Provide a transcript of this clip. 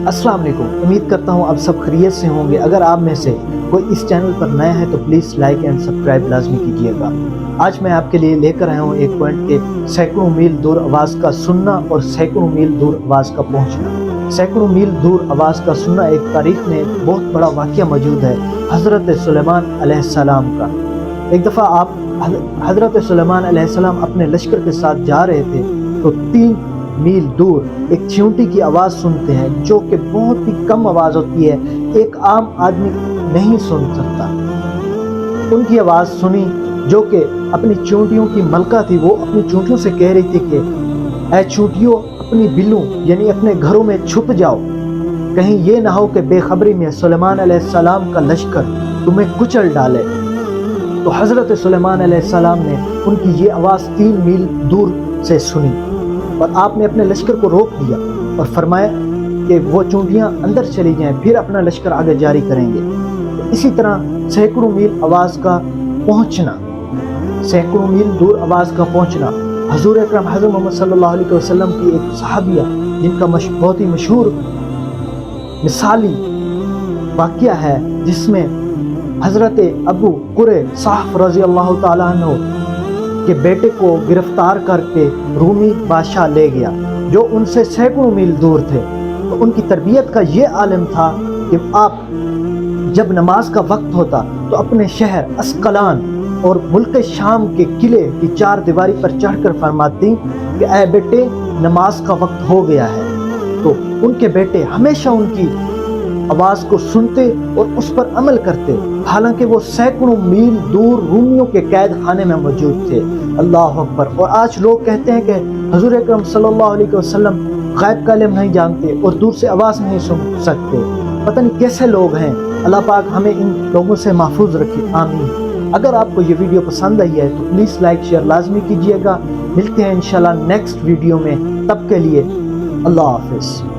अस्सलाम वालेकुम। उम्मीद करता हूँ आप सब खैरियत से होंगे। अगर आप में से कोई इस चैनल पर नया है तो प्लीज़ लाइक एंड सब्सक्राइब लाजमी कीजिएगा। आज मैं आपके लिए लेकर आया हूँ एक पॉइंट के सैकड़ों मील दूर आवाज़ का सुनना और सैकड़ों मील दूर आवाज़ का पहुँचना। सैकड़ों मील दूर आवाज़ का सुनना एक तारीख में बहुत बड़ा वाक़या मौजूद है हज़रत सुलेमान अलैहिस्सलाम का। एक दफ़ा आप हज़रत सुलेमान अलैहिस्सलाम अपने लश्कर के साथ जा रहे थे तो 3 मील दूर एक चींटी की आवाज़ सुनते हैं जो कि बहुत ही कम आवाज़ होती है, एक आम आदमी नहीं सुन सकता। उनकी आवाज़ सुनी जो कि अपनी चींटियों की मलका थी। वो अपनी चींटियों से कह रही थी कि ऐ चींटियों, अपनी बिल्लों यानी अपने घरों में छुप जाओ, कहीं ये ना हो कि बेखबरी में सुलेमान अलैहिस्सलाम का लश्कर तुम्हें कुचल डाले। तो हज़रत सुलेमान अलैहिस्सलाम ने उनकी ये आवाज़ 3 मील दूर से सुनी और आपने अपने लश्कर को रोक दिया और फरमाया कि वो चूंटियाँ अंदर चली जाएं, फिर अपना लश्कर आगे जारी करेंगे। तो इसी तरह सैकड़ों मील आवाज़ का पहुँचना, सैकड़ों मील दूर आवाज़ का पहुँचना। हज़ूर अकरम हज़रत मोहम्मद सल्लल्लाहु अलैहि वसल्लम की एक सहाबिया जिनका बहुत ही मशहूर मिसाली वाक़या है, जिसमें हज़रत अबू कुरे साहब रज़ी अल्लाह ताला अन्हु के बेटे को गिरफ्तार करके रूमी बादशाह ले गया जो उनसे सैकड़ों मील दूर थे। तो उनकी तरबियत का ये आलम था कि आप जब नमाज का वक्त होता तो अपने शहर अस्कलान और मुल्क शाम के किले की 4 दीवारी पर चढ़कर फरमाती कि ऐ बेटे, नमाज का वक्त हो गया है। तो उनके बेटे हमेशा उनकी आवाज़ को सुनते और उस पर अमल करते, हालांकि वो सैकड़ों मील दूर रूमियों के कैद खाने में मौजूद थे। अल्लाह अकबर। और आज लोग कहते हैं कि हज़ूर अकरम सल्लल्लाहु अलैहि वसल्लम गैब का इल्म नहीं जानते और दूर से आवाज़ नहीं सुन सकते। पता नहीं कैसे लोग हैं। अल्लाह पाक हमें इन लोगों से महफूज रखे, आमीन। अगर आपको ये वीडियो पसंद आई है तो प्लीज़ लाइक शेयर लाजमी कीजिएगा। मिलते हैं इंशाल्लाह नेक्स्ट वीडियो में, तब के लिए अल्लाह हाफ़िज़।